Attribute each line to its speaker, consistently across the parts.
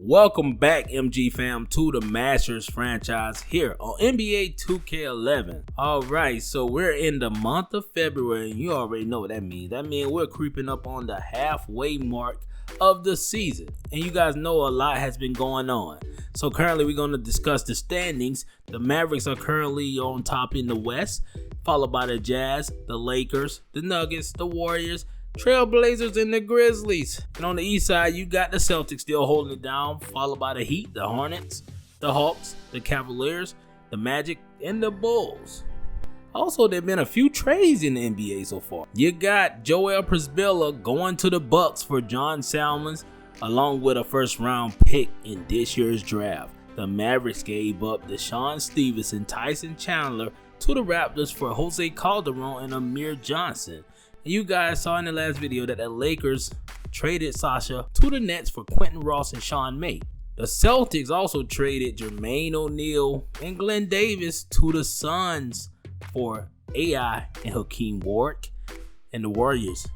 Speaker 1: Welcome back, MG fam, to the Masters franchise here on NBA 2K11. Alright, so we're in the month of February, and you already know what that means. That means we're creeping up on the halfway mark of the season. And you guys know a lot has been going on. So currently we're going to discuss the standings. The Mavericks are currently on top in the West, followed by the Jazz, the Lakers, the Nuggets, the Warriors, Trailblazers, and the Grizzlies. And on the east side, you got the Celtics still holding it down, followed by the Heat, the Hornets, the Hawks, the Cavaliers, the Magic, and the Bulls. Also, there have been a few trades in the NBA so far. You got Joel Prisbilla going to the Bucks for John Salmons, along with a first-round pick in this year's draft. The Mavericks gave up Deshaun Stevenson, Tyson Chandler to the Raptors for Jose Calderon and Amir Johnson. You guys saw in the last video that the Lakers traded Sasha to the Nets for Quentin Ross and Sean May. The Celtics also traded Jermaine O'Neal and Glenn Davis to the Suns for AI and Hakeem Warwick. And the Warriors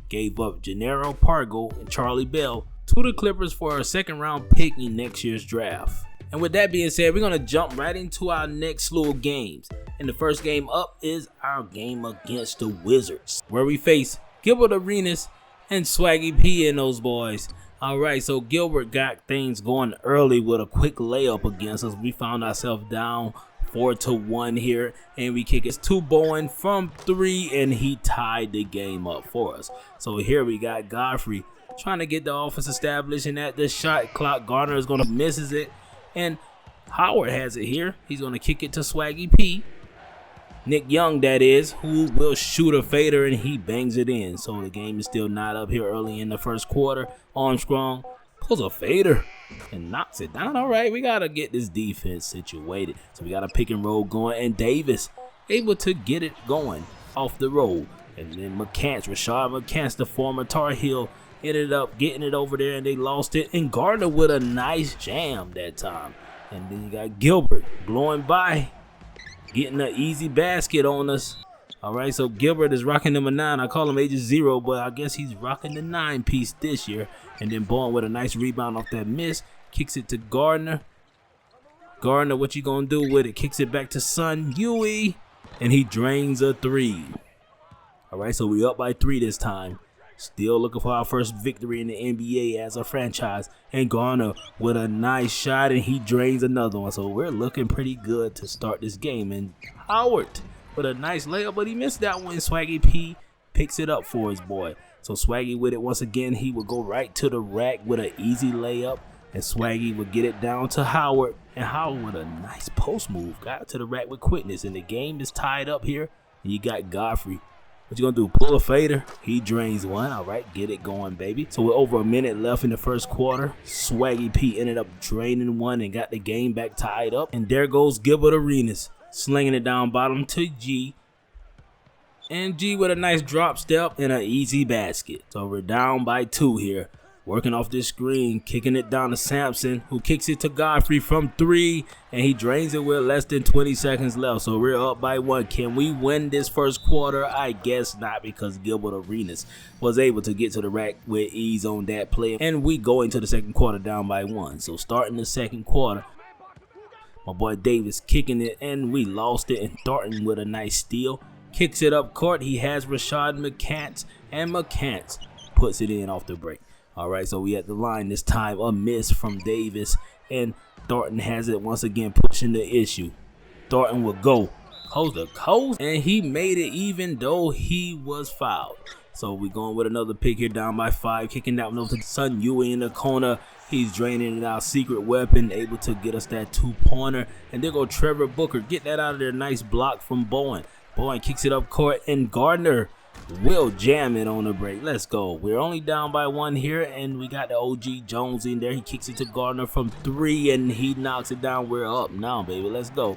Speaker 1: gave up Gennaro Pargo and Charlie Bell to the Clippers for a second-round pick in next year's draft. And with that being said, we're going to jump right into our next slew of games. And the first game up is our game against the Wizards, where we face Gilbert Arenas and Swaggy P and those boys. Alright, so Gilbert got things going early with a quick layup against us. We found ourselves down 4-1 here, and we kick it to Bowen from 3, and he tied the game up for us. So here we got Godfrey trying to get the offense established, and at the shot clock, Garner is going to misses it, and Howard has it here. He's going to kick it to Swaggy P. Nick Young, that is, who will shoot a fader, and he bangs it in. So the game is still not up here early in the first quarter. Armstrong pulls a fader and knocks it down. All right, we got to get this defense situated. So we got a pick and roll going, and Davis able to get it going off the roll. And then Rashad McCants, the former Tar Heel, ended up getting it over there, and they lost it. And Gardner with a nice jam that time. And then you got Gilbert blowing by, getting an easy basket on us. All right, so Gilbert is rocking number 9. I call him Ages 0, but I guess he's rocking the 9 piece this year. And then Bowen with a nice rebound off that miss. Kicks it to Gardner. Gardner, what you gonna do with it? Kicks it back to Son Huey, and he drains a 3. All right, so we up by 3 this time. Still looking for our first victory in the NBA as a franchise. And Garner with a nice shot, and he drains another one. So we're looking pretty good to start this game. And Howard with a nice layup, but he missed that one. Swaggy P picks it up for his boy. So Swaggy with it once again. He will go right to the rack with an easy layup. And Swaggy will get it down to Howard. And Howard with a nice post move. Got to the rack with quickness. And the game is tied up here. And you got Godfrey. What you gonna do? Pull a fader? He drains one. All right, get it going, baby. So with over a minute left in the first quarter, Swaggy P ended up draining one and got the game back tied up. And there goes Gilbert Arenas, slinging it down bottom to G. And G with a nice drop step and an easy basket. So we're down by 2 here. Working off this screen, kicking it down to Sampson, who kicks it to Godfrey from 3, and he drains it with less than 20 seconds left. So we're up by 1. Can we win this first quarter? I guess not, because Gilbert Arenas was able to get to the rack with ease on that play. And we go into the second quarter down by 1. So starting the second quarter, my boy Davis kicking it, and we lost it. And Thornton with a nice steal. Kicks it up court. He has Rashad McCants, and McCants puts it in off the break. All right, so we at the line this time. A miss from Davis, and Thornton has it once again, pushing the issue. Thornton will go coast to coast, and he made it even though he was fouled. So we're going with another pick here, down by 5, kicking that one over to Son Huey in the corner. He's draining it out, secret weapon, able to get us that 2-pointer. And there go Trevor Booker, get that out of there. Nice block from Bowen. Bowen kicks it up court, and Gardner will jam it on the break. Let's go. We're only down by 1 here, and we got the OG Jones in there. He kicks it to Gardner from 3, and he knocks it down. We're up now, baby. Let's go.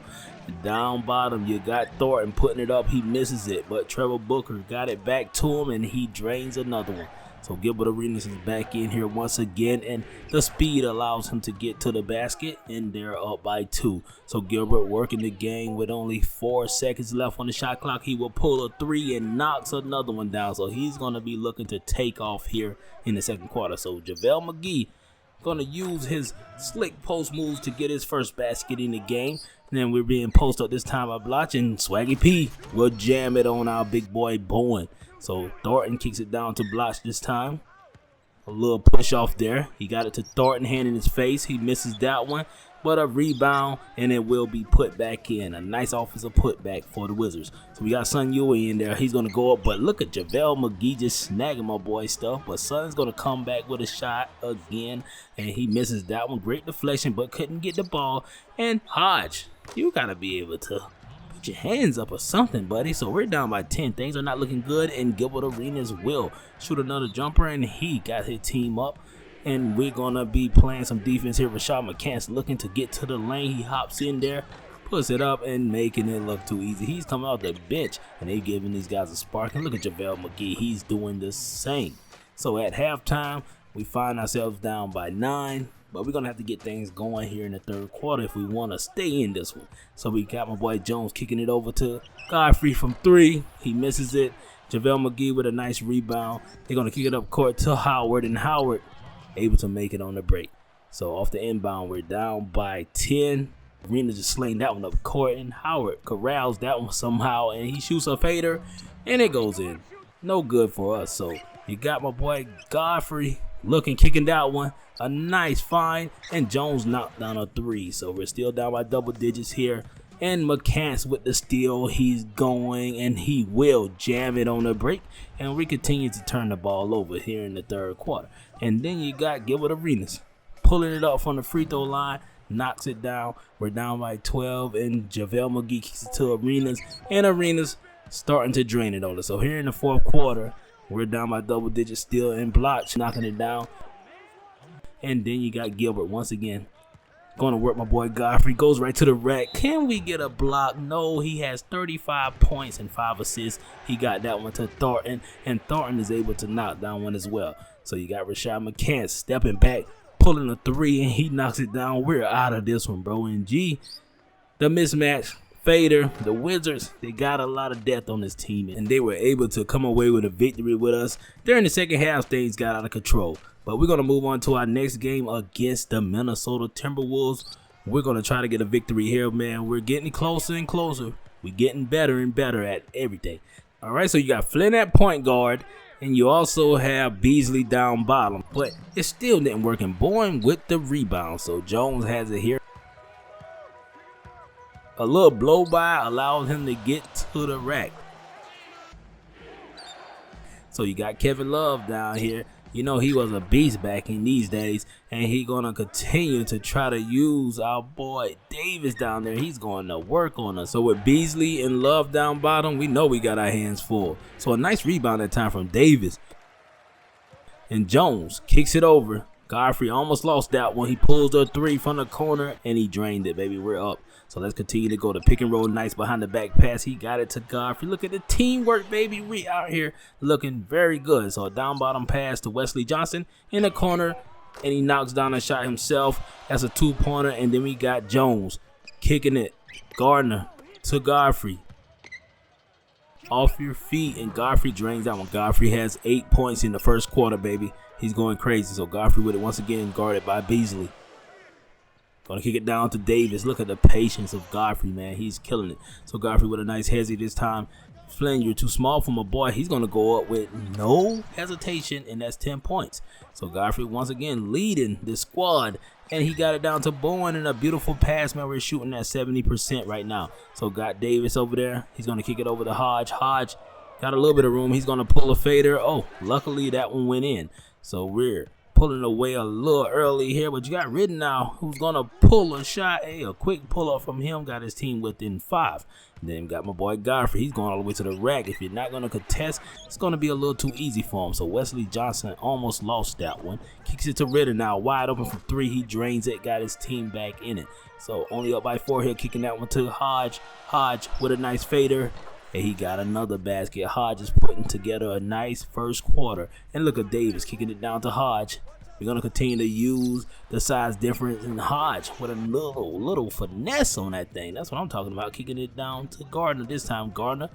Speaker 1: Down bottom, you got Thornton putting it up. He misses it, but Trevor Booker got it back to him, and he drains another one. So Gilbert Arenas is back in here once again, and the speed allows him to get to the basket, and they're up by 2. So Gilbert working the game with only 4 seconds left on the shot clock. He will pull a 3 and knocks another one down. So he's going to be looking to take off here in the second quarter. So JaVale McGee Gonna use his slick post moves to get his first basket in the game. And then we're being post up this time by Bloch, and Swaggy P will jam it on our big boy Bowen. So Thornton kicks it down to Bloch this time. A little push off there. He got it to Thornton, hand in his face. He misses that one, but a rebound, and it will be put back in. A nice offensive putback for the Wizards. So we got Son Ewing in there. He's going to go up, but look at JaVale McGee just snagging my boy stuff. But Son's going to come back with a shot again, and he misses that one. Great deflection, but couldn't get the ball. And Hodge, you got to be able to put your hands up or something, buddy. So we're down by 10. Things are not looking good, and Gilbert Arenas will shoot another jumper, and he got his team up. And we're going to be playing some defense here. Rashad McCants looking to get to the lane. He hops in there, puts it up, and making it look too easy. He's coming off the bench, and they giving these guys a spark. And look at JaVale McGee. He's doing the same. So at halftime, we find ourselves down by 9. But we're going to have to get things going here in the third quarter if we want to stay in this one. So we got my boy Jones kicking it over to Godfrey from 3. He misses it. JaVale McGee with a nice rebound. They're going to kick it up court to Howard, and Howard able to make it on the break. So off the inbound, we're down by 10. Arena just slaying that one up court, and Howard corrals that one somehow, and he shoots a fader, and it goes in. No good for us. So you got my boy Godfrey kicking that one. A nice find, and Jones knocked down a 3. So we're still down by double digits here. And McCants with the steal. He's going, and he will jam it on the break. And we continue to turn the ball over here in the third quarter. And then you got Gilbert Arenas pulling it up from the free throw line, knocks it down. We're down by 12, and JaVale McGee kicks it to Arenas, and Arenas starting to drain it on us. So here in the fourth quarter, we're down by double digits still, and Bloch knocking it down. And then you got Gilbert once again going to work my boy Godfrey. Goes right to the rack. Can we get a block? No, he has 35 points and 5 assists. He got that one to Thornton, and Thornton is able to knock down one as well. So you got Rashad McCants stepping back, pulling a 3, and he knocks it down. We're out of this one, bro. And G, the mismatch fader, the Wizards, they got a lot of depth on this team, and they were able to come away with a victory with us. During the second half, things got out of control. But we're going to move on to our next game against the Minnesota Timberwolves. We're going to try to get a victory here, man. We're getting closer and closer. We're getting better and better at everything. All right, so you got Flynn at point guard, and you also have Beasley down bottom. But it still didn't work, and Bowen with the rebound. So Jones has it here. A little blow by allowed him to get to the rack. So you got Kevin Love down here. You know, he was a beast back in these days, and he's going to continue to try to use our boy Davis down there. He's going to work on us. So with Beasley and Love down bottom, we know we got our hands full. So a nice rebound that time from Davis. And Jones kicks it over. Godfrey almost lost that one. He pulls a 3 from the corner, and he drained it, baby. We're up. So let's continue to go to pick and roll. Nice behind the back pass. He got it to Godfrey. Look at the teamwork, baby. We out here looking very good. So a down bottom pass to Wesley Johnson in the corner, and he knocks down a shot himself. That's a 2-pointer. And then we got Jones kicking it. Gardner to Godfrey. Off your feet, and Godfrey drains that one. Godfrey has 8 points in the first quarter, baby. He's going crazy. So Godfrey with it once again, guarded by Beasley. Gonna kick it down to Davis. Look at the patience of Godfrey, man. He's killing it. So Godfrey with a nice hezzy this time. Flynn, you're too small for my boy. He's gonna go up with no hesitation, and that's 10 points. So Godfrey once again leading the squad, and he got it down to Bowen in a beautiful pass, man. We're shooting at 70% right now. So got Davis over there. He's gonna kick it over to Hodge. Hodge got a little bit of room. He's gonna pull a fader. Oh, luckily that one went in. So we're pulling away a little early here, but you got Ridden now, who's gonna pull a shot. Hey, a quick pull up from him got his team within 5. And then got my boy Godfrey. He's going all the way to the rack. If you're not gonna contest, it's gonna be a little too easy for him. So Wesley Johnson almost lost that one. Kicks it to Ridden now, wide open from 3. He drains it, got his team back in it. So only up by 4 here, kicking that one to Hodge. Hodge with a nice fader. And he got another basket. Hodge is putting together a nice first quarter. And look at Davis kicking it down to Hodge. We're going to continue to use the size difference in Hodge with a little finesse on that thing. That's what I'm talking about. Kicking it down to Gardner this time. Gardner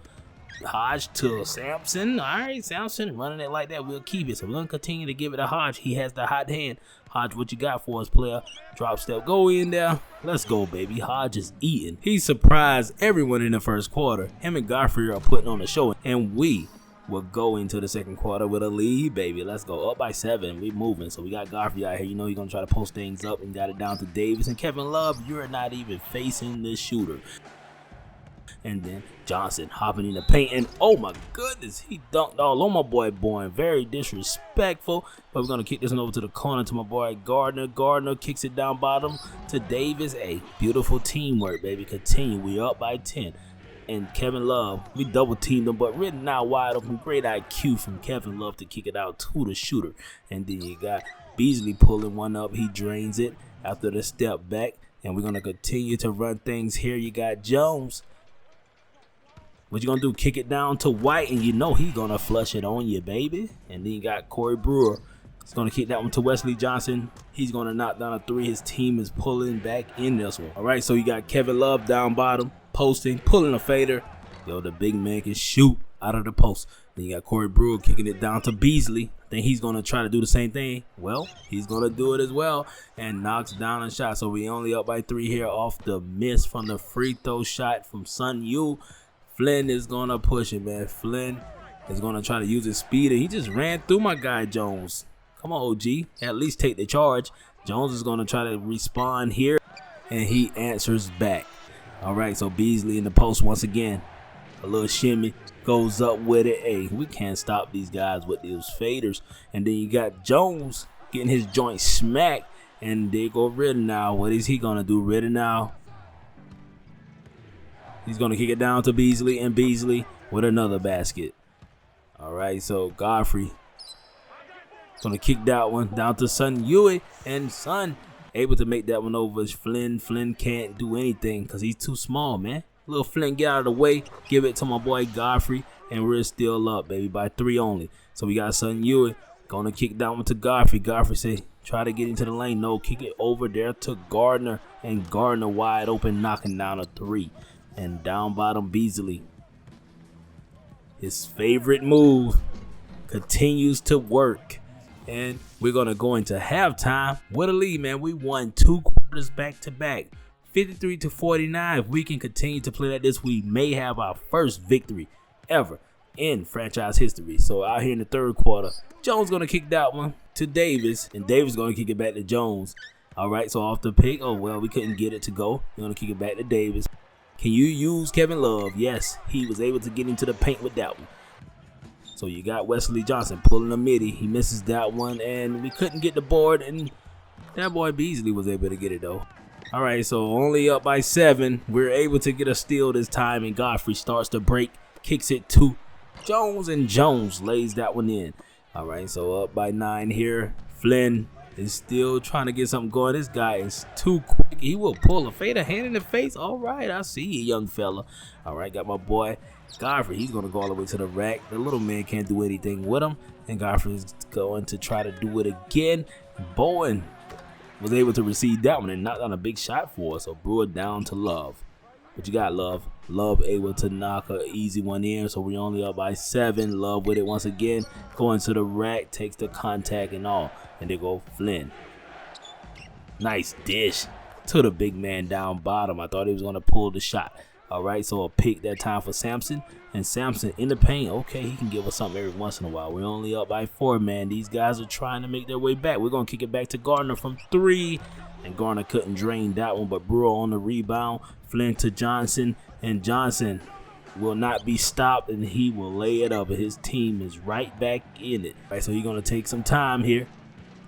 Speaker 1: Hodge to Sampson. All right, Sampson running it like that. We'll keep it. So we're going to continue to give it to Hodge. He has the hot hand. Hodge, what you got for us, player? Drop step. Go in there. Let's go, baby. Hodge is eating. He surprised everyone in the first quarter. Him and Godfrey are putting on a show. And we will go into the second quarter with a lead, baby. Let's go. Up by 7. We moving. So we got Godfrey out here. You know he's going to try to post things up and got it down to Davis. And Kevin Love, you're not even facing the shooter. And then Johnson hopping in the paint, and oh my goodness, he dunked all on my boy Boyne. Very disrespectful. But we're gonna kick this one over to the corner to my boy Gardner. Gardner kicks it down bottom to Davis. Hey, beautiful teamwork, baby. Continue. We up by 10. And Kevin Love, we double teamed him, but written out wide open. Great IQ from Kevin Love to kick it out to the shooter. And then you got Beasley pulling one up. He drains it after the step back. And we're gonna continue to run things here. You got Jones. What you gonna do? Kick it down to White, and you know he's gonna flush it on you, baby. And then you got Corey Brewer. He's gonna kick that one to Wesley Johnson. He's gonna knock down a 3. His team is pulling back in this one. All right, so you got Kevin Love down bottom, posting, pulling a fader. Yo, the big man can shoot out of the post. Then you got Corey Brewer kicking it down to Beasley. Then he's gonna try to do the same thing. Well, he's gonna do it as well and knocks down a shot. So we only up by 3 here off the miss from the free throw shot from Sun Yu. Flynn is going to push it, man. Flynn is going to try to use his speed, and he just ran through my guy, Jones. Come on, OG. At least take the charge. Jones is going to try to respond here, and he answers back. All right, so Beasley in the post once again. A little shimmy. Goes up with it. Hey, we can't stop these guys with those faders. And then you got Jones getting his joint smacked, and there go Ridenow. What is he going to do, Ridenow? He's going to kick it down to Beasley, and Beasley with another basket. All right, so Godfrey going to kick that one down to Sun Yu, and Sun able to make that one over Flynn. Flynn can't do anything because he's too small, man. Little Flynn, get out of the way. Give it to my boy Godfrey, and we're still up, baby, by 3 only. So we got Sun Yu going to kick that one to Godfrey. Godfrey say, try to get into the lane. No, kick it over there to Gardner, and Gardner wide open, knocking down a 3. And down bottom Beasley, his favorite move, continues to work. And we're going to go into halftime with a lead, man. We won 2 quarters back to back, 53-49. If we can continue to play like this, we may have our first victory ever in franchise history. So out here in the third quarter, Jones going to kick that one to Davis, and Davis going to kick it back to Jones. All right, so off the pick, oh well, we couldn't get it to go. We're going to kick it back to Davis. Can you use Kevin Love? Yes, he was able to get into the paint with that one. So you got Wesley Johnson pulling a midi. He misses that one, and we couldn't get the board, and that boy Beasley was able to get it, though. All right, so only up by 7. We're able to get a steal this time, and Godfrey starts to break, kicks it to Jones, and Jones lays that one in. All right, so up by 9 here. Flynn is still trying to get something going. This guy is too quick. He will pull a fader, hand in the face. All right, I see you, young fella. All right, got my boy Godfrey. He's going to go all the way to the rack. The little man can't do anything with him. And Godfrey is going to try to do it again. Bowen was able to receive that one and knock down a big shot for us. So Brewer down to Love. What you got, Love? Love able to knock an easy one in. So we only up by 7. Love with it once again. Going to the rack, takes the contact and all. And there go Flynn. Nice dish to the big man down bottom. I thought he was going to pull the shot. All right, so a pick that time for Sampson. And Sampson in the paint. Okay, he can give us something every once in a while. We're only up by 4, man. These guys are trying to make their way back. We're going to kick it back to Gardner from 3. And Gardner couldn't drain that one, but Brewer on the rebound. Flynn to Johnson. And Johnson will not be stopped, and he will lay it up. And his team is right back in it. All right, so he's going to take some time here.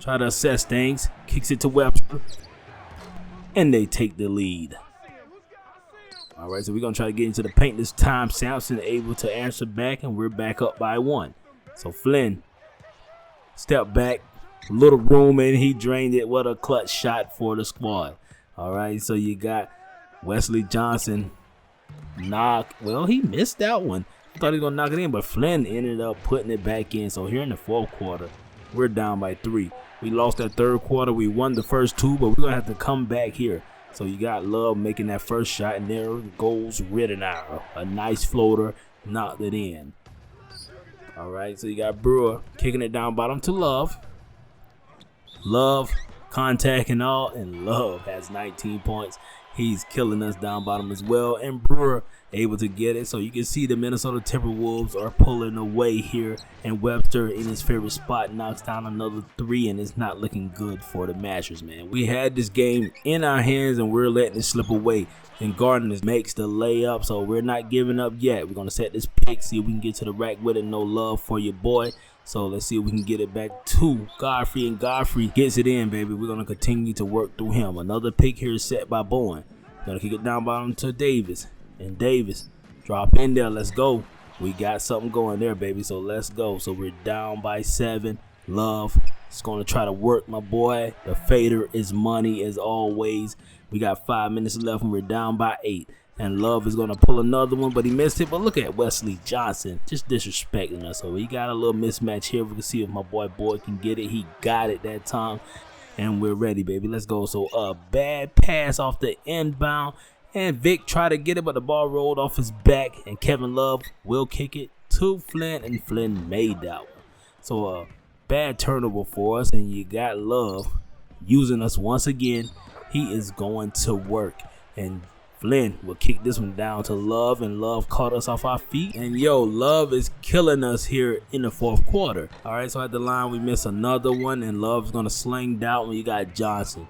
Speaker 1: Try to assess things. Kicks it to Webster. And they take the lead. All right, so we're going to try to get into the paint this time. Sampson able to answer back, and we're back up by 1. So Flynn, step back, little room, and he drained it. What a clutch shot for the squad. All right, so you got Wesley Johnson. Knock. Well, he missed that one. I thought he was going to knock it in, but Flynn ended up putting it back in. So here in the fourth quarter, we're down by 3. We lost that third quarter. We won the first 2, but we're going to have to come back here. So you got Love making that first shot, and there goes Ridenow. A nice floater, knocked it in. All right, so you got Brewer kicking it down bottom to Love. Love, contact and all, and Love has 19 points. He's killing us down bottom as well, and Brewer able to get it. So you can see the Minnesota Timberwolves are pulling away here, and Webster in his favorite spot knocks down another 3, and it's not looking good for the Masters, man. We had this game in our hands, and we're letting it slip away. And Gardner makes the layup, so we're not giving up yet. We're going to set this pick, see if we can get to the rack with it. No love for your boy. So let's see if we can get it back to Godfrey, and Godfrey gets it in, baby. We're going to continue to work through him. Another pick here is set by Bowen. Going to kick it down bottom to Davis. And Davis, drop in there. Let's go. We got something going there, baby, so let's go. So we're down by 7. Love is going to try to work, my boy. The fader is money as always. We got 5 minutes left and we're down by 8. And Love is going to pull another one, but he missed it. But look at Wesley Johnson just disrespecting us. So he got a little mismatch here. We can see if my boy can get it. He got it that time. And we're ready, baby. Let's go. So a bad pass off the inbound. And Vic tried to get it, but the ball rolled off his back. And Kevin Love will kick it to Flynn. And Flynn made that one. So a bad turnover for us. And you got Love using us once again. He is going to work. And Flynn will kick this one down to Love, and Love caught us off our feet. And yo, Love is killing us here in the 4th quarter. All right, so at the line, we miss another one, and Love's going to sling down when you got Johnson.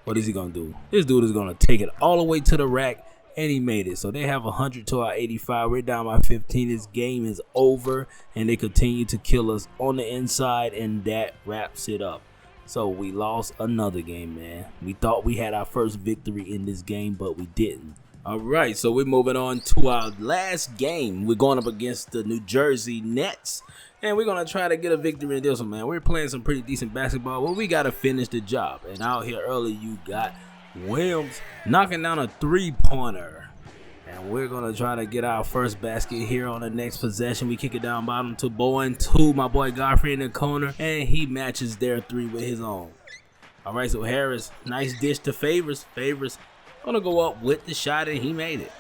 Speaker 1: What is he going to do? This dude is going to take it all the way to the rack, and he made it. So they have 100 to our 85. We're down by 15. This game is over, and they continue to kill us on the inside, and that wraps it up. So we lost another game, man. We thought we had our first victory in this game, but we didn't. All right, so we're moving on to our last game. We're going up against the New Jersey Nets, and we're going to try to get a victory in this one, man. We're playing some pretty decent basketball, but we got to finish the job. And out here early, you got Williams knocking down a 3-pointer. And we're going to try to get our first basket here on the next possession. We kick it down bottom to Bowen, to my boy Godfrey in the corner, and he matches their 3 with his own. All right, so Harris, nice dish to Favors. Favors going to go up with the shot, and he made it.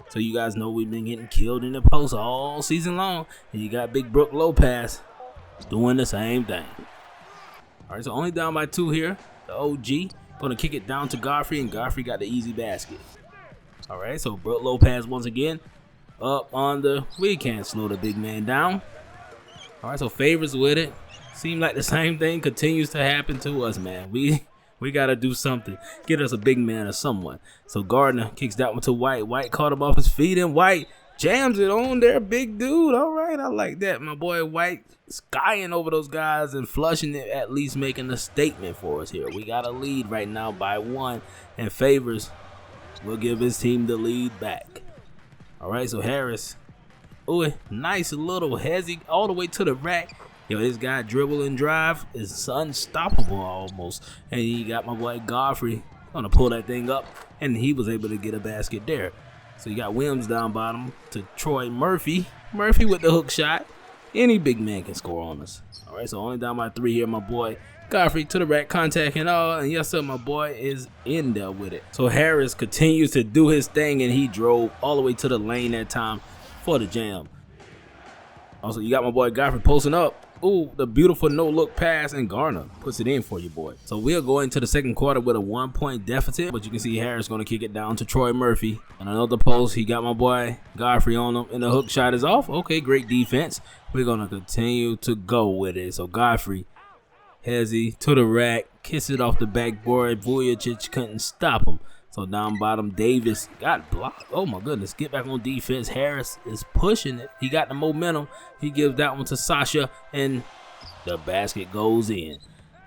Speaker 1: So you guys know we've been getting killed in the post all season long. And you got Big Brook Lopez doing the same thing. All right, so only down by 2 here. The OG going to kick it down to Godfrey, and Godfrey got the easy basket. All right, so Brook Lopez once again up on the. We can't slow the big man down. All right, so Favors with it. Seems like the same thing continues to happen to us, man. We got to do something. Get us a big man or someone. So Gardner kicks that one to White. White caught him off his feet, and White jams it on there, big dude. All right, I like that. My boy White skying over those guys and flushing it, at least making a statement for us here. We got a lead right now by 1, and Favors will give his team the lead back. All right, so Harris. Ooh, nice little hezzy all the way to the rack. Yo, this guy dribble and drive is unstoppable almost. And you got my boy Godfrey gonna pull that thing up, and he was able to get a basket there. So you got Williams down bottom to Troy Murphy. Murphy with the hook shot. Any big man can score on us. All right, so only down by 3 here, my boy Godfrey to the rack, contact and all, and yes sir, my boy is in there with it. So Harris continues to do his thing, and he drove all the way to the lane that time for the jam. Also, you got my boy Godfrey posting up. Ooh, the beautiful no-look pass, and Garner puts it in for you, boy. So we'll go into the second quarter with a 1-point deficit, but you can see Harris going to kick it down to Troy Murphy. On another post, he got my boy Godfrey on him, and the hook shot is off. Okay, great defense. We're going to continue to go with it. So Godfrey, hezzy to the rack, kiss it off the backboard. Vujicic couldn't stop him. So down bottom, Davis got blocked. Oh my goodness, get back on defense. Harris is pushing it. He got the momentum. He gives that one to Sasha, and the basket goes in.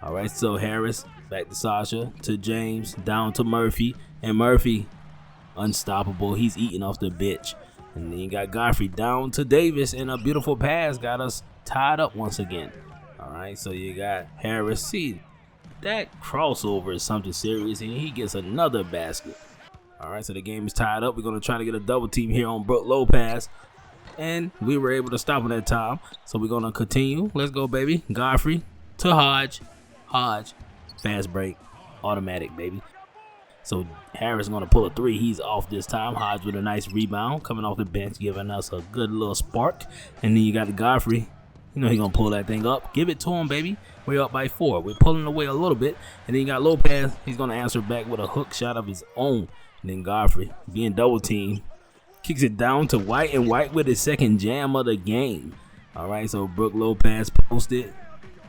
Speaker 1: All right, so Harris back to Sasha, to James, down to Murphy, and Murphy unstoppable. He's eating off the bench. And then you got Godfrey down to Davis, and a beautiful pass got us tied up once again. All right, so you got Harris. See, that crossover is something serious, and he gets another basket. All right, so the game is tied up. We're going to try to get a double team here on Brook Lopez, and we were able to stop him that time. So we're going to continue. Let's go, baby. Godfrey to Hodge. Hodge, fast break, automatic, baby. So Harris gonna pull a three. He's off this time. Hodge with a nice rebound, coming off the bench, giving us a good little spark. And then you got the Godfrey. You know he gonna pull that thing up. Give it to him, baby. We're up by 4. We're pulling away a little bit. And then you got Lopez. He's gonna answer back with a hook shot of his own. And then Godfrey, being double teamed, kicks it down to White, and White with his second jam of the game. All right, so Brook Lopez posted.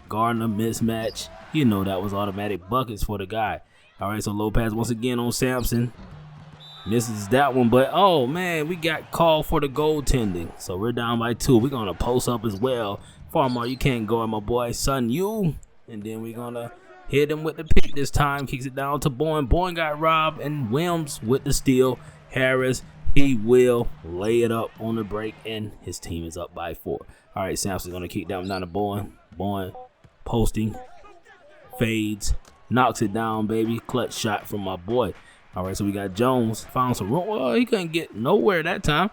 Speaker 1: Gardner mismatch. You know that was automatic buckets for the guy. All right, so Lopez once again on Sampson. Misses that one, but oh man, we got called for the goaltending. So we're down by 2. We're going to post up as well. Farmer, you can't guard my boy, son, you. And then we're going to hit him with the pick this time. Kicks it down to Boyne. Boyne got robbed, and Williams with the steal. Harris, he will lay it up on the break, and his team is up by 4. All right, Sampson's going to kick that one down to Boyne. Boyne posting, fades, knocks it down, baby. Clutch shot from my boy. All right, so we got Jones. Found some room. Well, he couldn't get nowhere that time.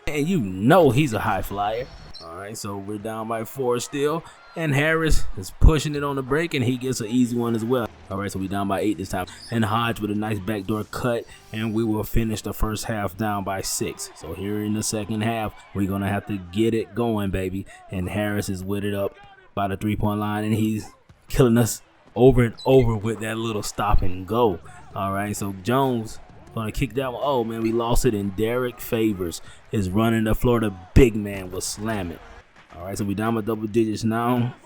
Speaker 1: And you know he's a high flyer. All right, so we're down by 4 still. And Harris is pushing it on the break, and he gets an easy one as well. All right, so we down by 8 this time. And Hodge with a nice backdoor cut, and we will finish the first half down by 6. So here in the second half, we're going to have to get it going, baby. And Harris is with it up by the 3-point line, and he's killing us over and over with that little stop and go. All right, so Jones gonna kick that one. Oh man, we lost it, and Derek Favors is running the floor. The big man was slamming. All right, so we down by double digits now.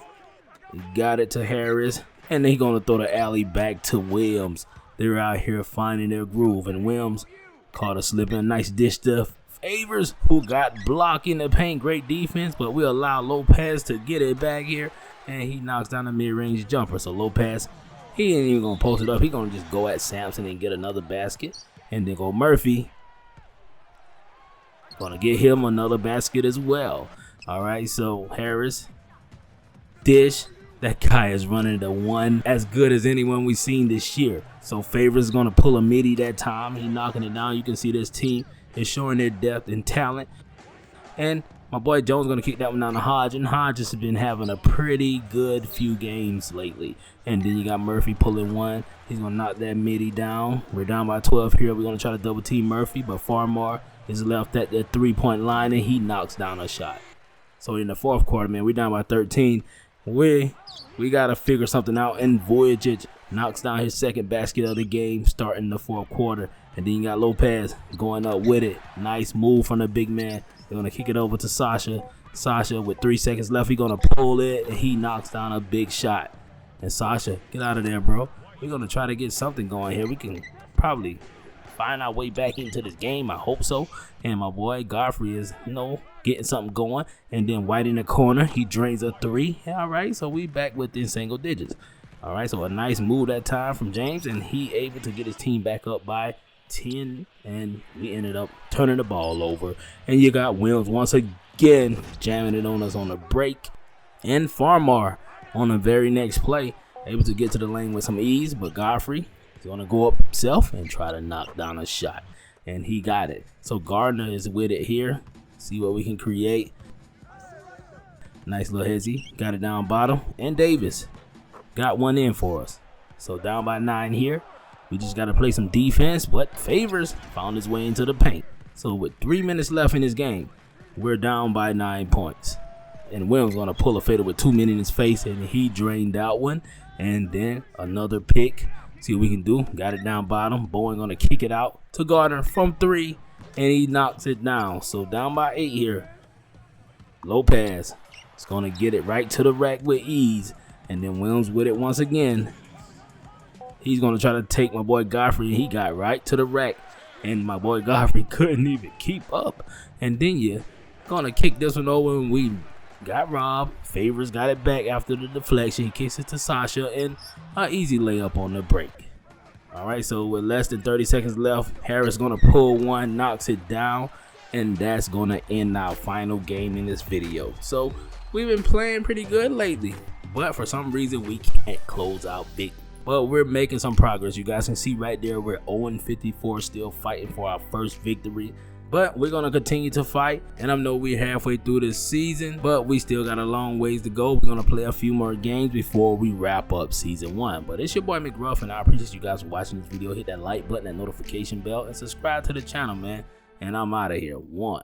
Speaker 1: We got it to Harris, and then he's gonna throw the alley back to Williams. They're out here finding their groove, and Williams caught a slip and a nice dish to Favors, who got blocked in the paint. Great defense, but we allow Lopez to get it back here, and he knocks down a mid-range jumper. So Lopez, he ain't even gonna post it up. He gonna just go at Sampson and get another basket, and then go Murphy. Gonna get him another basket as well. All right, so Harris, dish. That guy is running the one as good as anyone we've seen this year. So Favors gonna pull a midi that time. He knocking it down. You can see this team is showing their depth and talent. And my boy Jones gonna kick that one down to Hodge, and Hodge has been having a pretty good few games lately. And then you got Murphy pulling one. He's gonna knock that midi down. We're down by 12 here. We're gonna try to double team Murphy, but Farmar is left at the 3-point line, and he knocks down a shot. So in the fourth quarter, man, we're down by 13. We gotta figure something out, and Voyagic knocks down his second basket of the game, starting the fourth quarter. And then you got Lopez going up with it. Nice move from the big man. They're gonna kick it over to Sasha. Sasha with 3 seconds left. He's gonna pull it, and he knocks down a big shot. And Sasha, get out of there, bro. We're gonna try to get something going here. We can probably find our way back into this game. I hope so. And my boy Godfrey is, getting something going. And then White in the corner, he drains a 3. All right, so we back within single digits. All right, so a nice move that time from James, and he able to get his team back up by 10, and we ended up turning the ball over. And you got Williams once again jamming it on us on the break, and Farmar on the very next play able to get to the lane with some ease, but Godfrey is going to go up himself and try to knock down a shot, and he got it. So Gardner is with it here. See what we can create. Nice little hezzy, got it down bottom, and Davis got one in for us. So down by 9 here. We just got to play some defense, but Favors found his way into the paint. So with 3 minutes left in this game, we're down by 9 points. And Williams going to pull a fader with 2 minutes in his face, and he drained out one. And then another pick. See what we can do. Got it down bottom. Bowen going to kick it out to Gardner from 3, and he knocks it down. So down by 8 here. Lopez is going to get it right to the rack with ease. And then Williams with it once again. He's going to try to take my boy Godfrey, and he got right to the rack. And my boy Godfrey couldn't even keep up. And then you're going to kick this one over, and we got robbed. Favors got it back after the deflection. He kicks it to Sasha, and an easy layup on the break. All right, so with less than 30 seconds left, Harris going to pull one, knocks it down, and that's going to end our final game in this video. So we've been playing pretty good lately, but for some reason we can't close out big. But we're making some progress. You guys can see right there we're 0-54, still fighting for our first victory. But we're gonna continue to fight, and I know we're halfway through this season, but we still got a long ways to go. We're gonna play a few more games before we wrap up season 1. But it's your boy McGruff, and I appreciate you guys for watching this video. Hit that like button, that notification bell, and subscribe to the channel, man. And I'm out of here. 1.